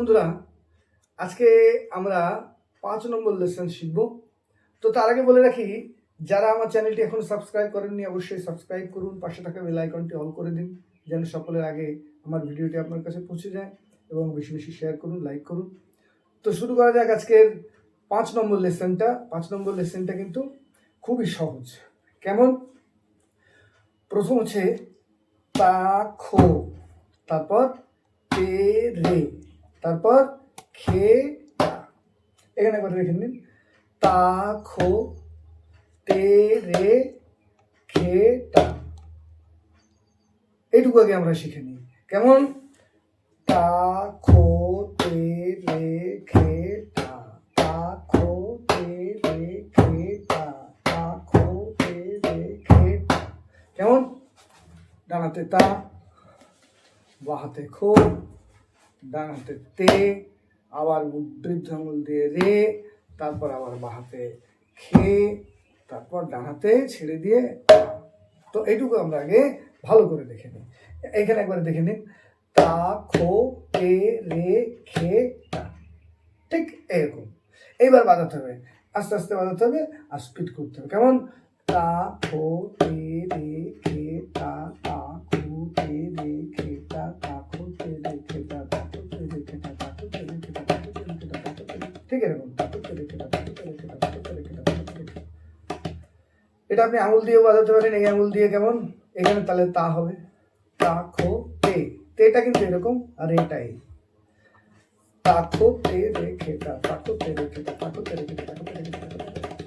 বন্ধুরা, আজকে আমরা 5 নম্বর লেসন শিখব। তো তার আগে বলে রাখি, যারা আমার চ্যানেলটি এখন সাবস্ক্রাইব করেননি অবশ্যই সাবস্ক্রাইব করুন, পাশে থাকা বেল আইকনটি অল করে দিন যেন সকলের আগে আমার ভিডিওটি আপনার কাছে পৌঁছে যায়, এবং বেশি বেশি শেয়ার করুন, লাইক করুন। তো শুরু করা যাক আজকের 5 নম্বর লেসনটা। 5 নম্বর লেসনটা কিন্তু খুবই সহজ। কেমন? প্রথম হচ্ছে তা খো, তারপর তে রে, তারপর খে টা। এখানে একবার দেখে নিন, তা খো তে রে খে টা। এইটুকু আগে আমরা শিখে নিই। কেমন? তা খো তে রে খে টা, তা খো তে রে খে টা, তা খো তে রে খে টা। কেমন? ডান হাতে তা, বাঁ হাতে খো, ডান হাতে তে, আবার বৃদ্ধ আঙুল দিয়ে রে, তারপর আবার বাঁ হাতে খে, তারপর ডান হাতে ছেড়ে দিয়ে টা। তো এইটুকু আমরা আগে ভালো করে দেখে নিই। এইখানে একবার দেখে নিন, তা খো তে রে খে টা। ঠিক এরকম। এইবার বাজাতে হবে, আস্তে আস্তে বাজাতে হবে আর স্পিড করতে হবে। কেমন? তা খো তে রে খে টা, তা খো তে রে খে টা, তা খো তে রে খে টা, তা খো তে রে খে টা, তা খো তে রে খে টা, তা খো তে রে খে টা, তা খো তে রে। ঠিক এরকম, তা খো তে রে খে টা, তা খো তে রে খে টা, তা খো তে রে খে টা, তা খো তে রে খে টা। এটা আপনি আঙুল দিয়ে বাজাতে পারেন, এই আঙুল দিয়ে। কেমন? এখানে তাহলে তা হবে তা খো তে, তেটা কিন্তু এরকম আর এটাই তা খো তে রে খে টা, তা খো তে রে খে টা, তা খো তে রে খে টা, তা খো তে রে খে টা, তা খো তে রে খে টা।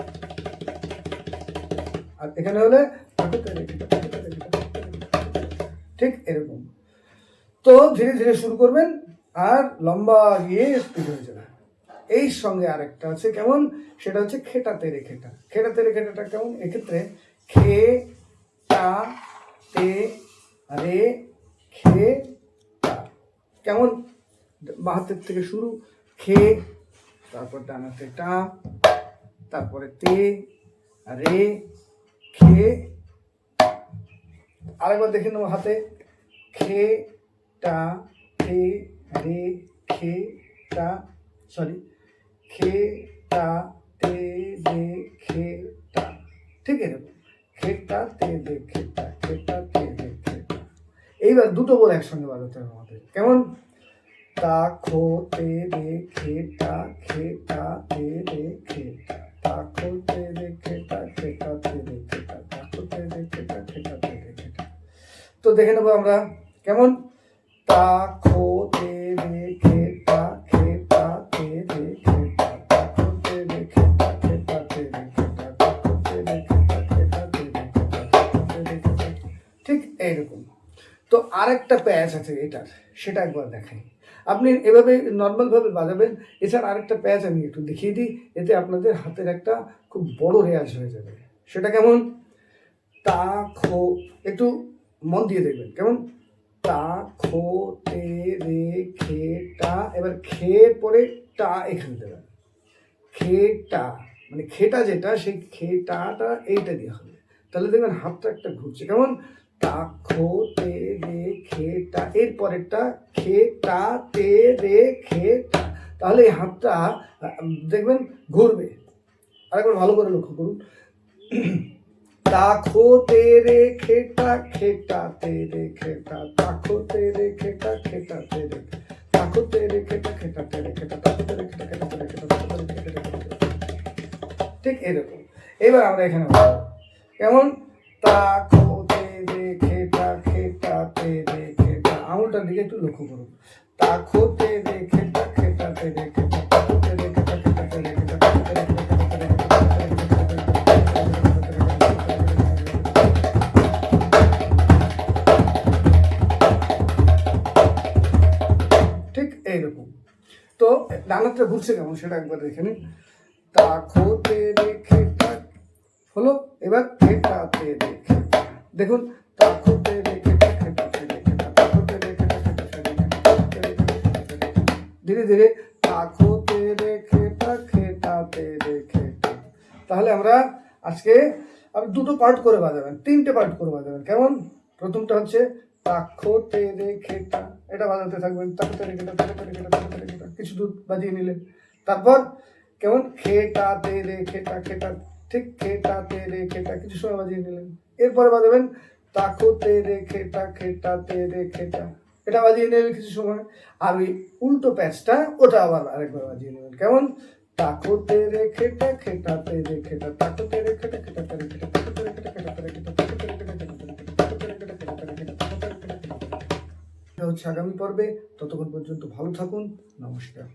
আর এখানে হলে তা খো তে রে খে টা, তা খো তে রে খে টা, তা খো তে রে খে টা। ঠিক এরকম। তো ধীরে ধীরে শুরু করবেন আর লম্বা গিয়ে স্পিড হয়ে যাবে। এই সঙ্গে আরেকটা আছে, কেমন? সেটা হচ্ছে খেটা তেরে খেটা। খেটা তেরে খেটাটা কেমন? এক্ষেত্রে খে টা তে রে খে টা। কেমন? বাঁ হাতের থেকে শুরু, খে, তারপর ডান হাতে টা, তারপরে তে রে খে। আরেকবার দেখে নেবো হাতে, খে টা তে রে খে টা, সরি, খে টা তে রে খে টা। ঠিক এরকম, খেটা তে রে খেটা, খেটা তে রে খেটা। এইবার দুটো বল একসঙ্গে বাজাতে হবে আমাদের। কেমন? তা খো তে রে খেটা, খেটা তে রে খেটা, তা খো তে রে খেটা, খেটা তে রে খেটা, তা খো তে রে খেটা, খেটা তে রে খেটা। তো দেখে নেবো আমরা। কেমন? তা খো তে রে খেটা, খেটা তে রে খেটা, তা খো তে রে খেটা, খেটা তে রে খেটা, তা খো তে রে খেটা, খেটা তে রে খেটা, তা খো তে রে খেটা। ঠিক এইরকম। তো আরেকটা প্যাচ আছে এটার, সেটা একবার দেখাই। আপনি এভাবে নর্মালভাবে বাজাবেন। এছাড়া আরেকটা প্যাচ আমি একটু দেখিয়ে দিই, এতে আপনাদের হাতের একটা খুব বড় রেয়াজ হয়ে যাবে। সেটা কেমন? তা খো, একটু মন দিয়ে দেখবেন। কেমন? তা খো তে রে খে টা, এবার খে পরে টা এখানে দেবেন। খে টা মানে খেটা যেটা, সেই খেটাটা এইটা দিয়ে হবে। তাহলে দেখবেন হাতটা একটা ঘুরছে। কেমন? তা খো তে রে খে টা, এর পরেরটা খে টা তে রে খে টা। তাহলে এই হাতটা দেখবেন ঘুরবে। আরেকবার ভালো করে লক্ষ্য করুন। তা খো তে রে খেটা, খেটা তে রে খেটা, তা খো তে রে খেটা, খেটা তে রে, তা খো তে রে খেটা, খেটা তে রে খেটা, তা খো তে রে খেটা, খেটা তে রে খেটা, তা খো তে রে খেটা, খেটা তে রে খেটা। ঠিক এরকম। এবার আমরা এখানে বলবো। কেমন? তা খো তে রে খেটা, খেটা তে রে খেটা। আঙুলটার দিকে একটু লক্ষ্য করুন। তা খো তে রে খেটা, খেটা তে রে খেটা, তা খো তে রে খেটা, খেটা তে রে খেটা, তা খো তে রে খেটা, খেটা তে রে খেটা, তা খো তে রে খেটা, খেটা তে রে খেটা। ঠিক এইরকম। তো ডান হাতটা ঘুরছে কেমন সেটা একবার দেখে নিন। তা খো তে রে খেটা হলো, এবার খেটা তে রে খেটা। দেখুন, তা খো তে রে খেটা, খেটা তে রে খেটা, তা খো তে রে খেটা, খেটা তে রে খেটা, তা খো তে রে খেটা, খেটা তে রে খেটা। ধীরে ধীরে তা খো তে রে খেটা, খেটা তে রে খেটা। তাহলে আমরা আজকে আপনি দুটো পার্ট করে বাজাবেন, 3টে পার্ট করে বাজাবেন। কেমন? প্রথমটা হচ্ছে তা খো তে রে খেটা, এটা বাজাতে থাকবেন। তা খো তে রে খেটা, তা খো তে রে খেটা, তা খো তে রে খেটা। কিছু দূর বাজিয়ে নিলেন। তারপর কেমন খেটা তে রে খেটা খেটা, ঠিক খেটা তে রে খেটা কিছু সময় বাজিয়ে নিলেন। এরপরে বাজাবেন তাকো তে রে খেটা খেটা তে রে খেটা, এটা বাজিয়ে নিলেন কিছু সময়। আর ওই উল্টো প্যাচটা ওটা আবার আরেকবার বাজিয়ে নেবেন। কেমন তাকো তে রে খেটা খেটা তে রে খেটা, তাকো তে রে খেটা খেটা তে রে খেটা, তাকো তে রে খেটা খেটা তে রে খেটা, তাকো তে রে খেটা খেটা তে রে খেটা, তাকো তে রে খেটা খেটা তে রে খেটা, তাকো তে রে খেটা খেটা তে রে খেটা। এটা হচ্ছে আগামী পর্বে। ততক্ষণ পর্যন্ত ভালো থাকুন। নমস্কার।